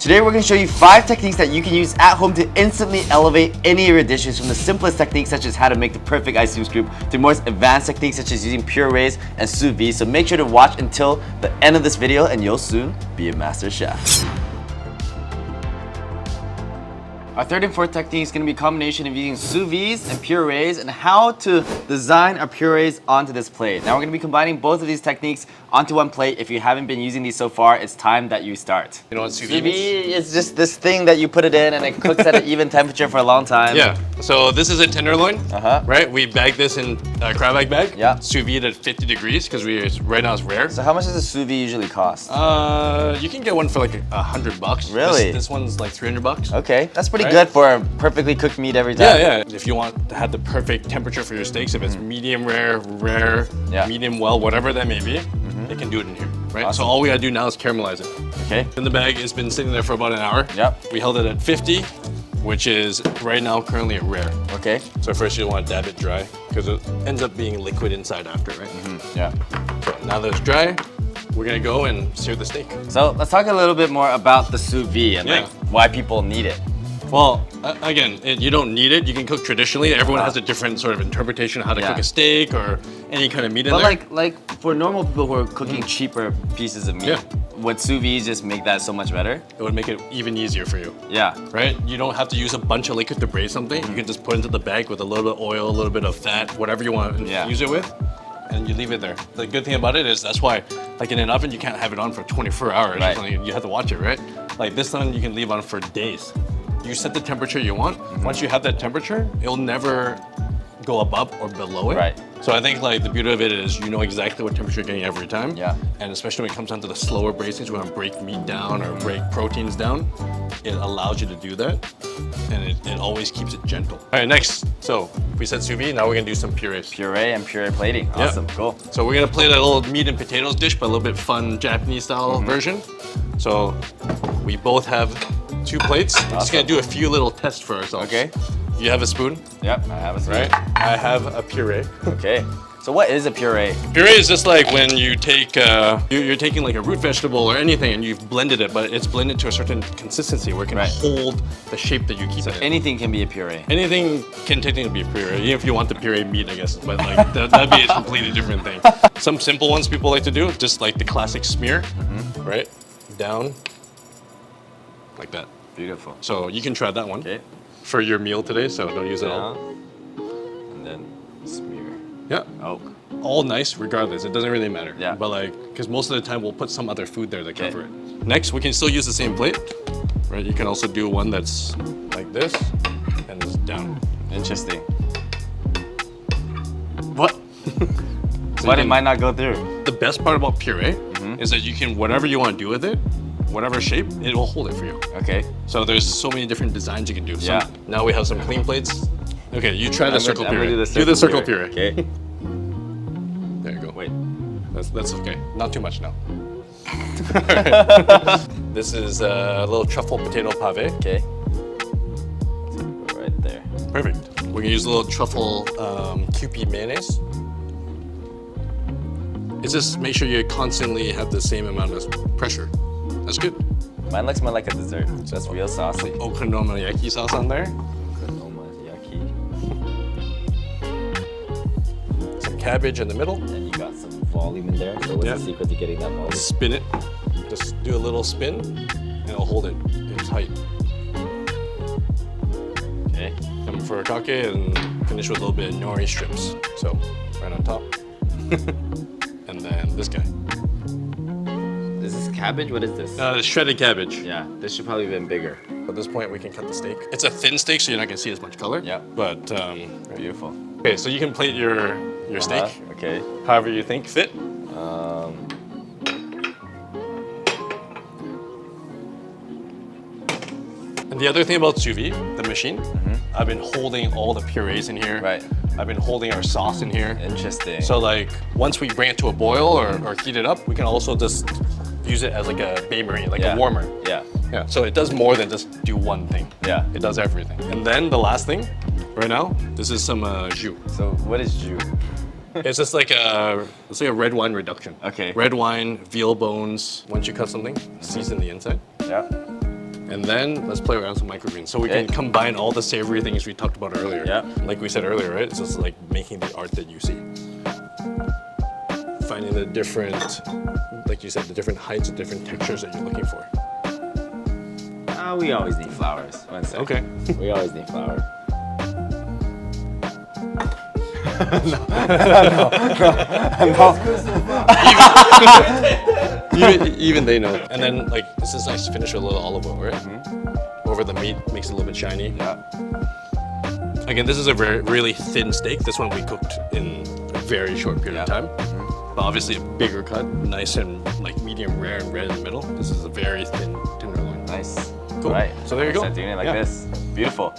Today we're going to show you 5 techniques that you can use at home to instantly elevate any of your dishes, from the simplest techniques such as how to make the perfect ice cream scoop to more advanced techniques such as using purees and sous-vide. So make sure to watch until the end of this video and you'll soon be a master chef. Our third and fourth technique is going to be a combination of using sous-vides and purees and how to design our purees onto this plate. Now we're going to be combining both of these techniques onto one plate. If you haven't been using these so far, it's time that you start. You know what sous vide is? Just this thing that you put it in and it cooks at an even temperature for a long time. Yeah, so this is a tenderloin, right? We bag this in a crab egg bag, sous vide at 50 degrees because right now it's rare. So how much does a sous vide usually cost? You can get one for like $100. Really? This one's like $300. Okay, that's pretty good for a perfectly cooked meat every time. Yeah. If you want to have the perfect temperature for your steaks, if it's medium rare, medium well, whatever that may be, it can do it in here, right? Awesome. So all we gotta do now is caramelize it. Okay. In the bag, it's been sitting there for about an hour. Yep. We held it at 50, which is right now currently at rare. Okay. So first you want to dab it dry because it ends up being liquid inside after, right? Yeah. So now that it's dry, we're gonna go and sear the steak. So let's talk a little bit more about the sous vide and like why people need it. Well, again, you don't need it. You can cook traditionally. Everyone has a different sort of interpretation of how to cook a steak or any kind of meat in there. But like for normal people who are cooking cheaper pieces of meat, would sous vide just make that so much better? It would make it even easier for you. Yeah. Right? You don't have to use a bunch of liquid to braise something. You can just put it into the bag with a little bit of oil, a little bit of fat, whatever you want to use it with, and you leave it there. The good thing about it is that's why, like in an oven, you can't have it on for 24 hours. Right. Or something. You have to watch it, right? Like this one, you can leave on for days. You set the temperature you want. Once you have that temperature, it'll never go above or below it. Right. So I think like the beauty of it is you know exactly what temperature you're getting every time. Yeah. And especially when it comes down to the slower braisings, when you want to break meat down or break proteins down, it allows you to do that. And it always keeps it gentle. All right, next. So we said sous vide, now we're gonna do some purees. Puree and puree plating. Awesome, cool. So we're gonna plate a little meat and potatoes dish, but a little bit fun Japanese style version. So we both have 2 plates. We're just gonna do a few little tests for ourselves. Okay. You have a spoon? Yep, I have a spoon. Right. I have a puree. Okay. So what is a puree? Puree is just like when you take, you're taking like a root vegetable or anything and you've blended it, but it's blended to a certain consistency where it can hold the shape that you keep it in. Anything can be a puree. Anything can technically be a puree, even if you want the puree meat, I guess, but like that'd be a completely different thing. Some simple ones people like to do, just like the classic smear, right? Down, like that. Beautiful. So you can try that one for your meal today, so don't use it all. And then smear. Yeah. Oh. All nice, regardless. It doesn't really matter. Yeah. But like, because most of the time we'll put some other food there to cover it. Next, we can still use the same plate, right? You can also do one that's like this and it's down. Interesting. What? So But it might not go through. The best part about puree is that you can, whatever you want to do with it, whatever shape, it will hold it for you. Okay. So there's so many different designs you can do. Now we have some clean plates. Okay, you try the circle puree. Do the circle puree. Okay. There you go. Wait. That's okay. Not too much now. This is a little truffle potato pave. Okay. Go right there. Perfect. We're gonna use a little truffle Kewpie mayonnaise. It's just make sure you constantly have the same amount of pressure. That's good. Mine looks more like a dessert. Just real saucy. Okonomiyaki sauce on there. Okonomiyaki. Some cabbage in the middle. And you got some volume in there. So what's the secret to getting that volume? Spin it. Just do a little spin, and it'll hold it in tight. Okay. Come for a kake and finish with a little bit of nori strips. So right on top. And then this guy. Is this cabbage? What is this? Shredded cabbage. Yeah, this should probably have been bigger. At this point, we can cut the steak. It's a thin steak, so you're not gonna see as much color. Yeah. But beautiful. Okay, so you can plate your steak. Okay. However you think fit. And the other thing about sous vide, the machine, I've been holding all the purees in here. Right. I've been holding our sauce in here. Interesting. So like, once we bring it to a boil or heat it up, we can also just use it as like a bain-marie, like a warmer. Yeah. Yeah. So it does more than just do one thing. Yeah. It does everything. And then the last thing, right now, this is some jus. So what is jus? It's just like a red wine reduction. Okay. Red wine, veal bones. Once you cut something, season the inside. Yeah. And then let's play around with some microgreens. So we can combine all the savory things we talked about earlier. Yeah. Like we said earlier, right? It's just like making the art that you see. Finding the different, like you said, the different heights and different textures that you're looking for. We always need flowers. One second. Okay. We always need flowers. Even they know. And then like this is nice to finish with a little olive oil, right? Over the meat, makes it a little bit shiny. Yeah. Again, this is a really thin steak. This one we cooked in a very short period of time. But obviously a bigger cut, nice and like medium rare and red in the middle. This is a very thin tenderloin. Nice. Cool. All right. So there you go. Start doing it like this. Beautiful.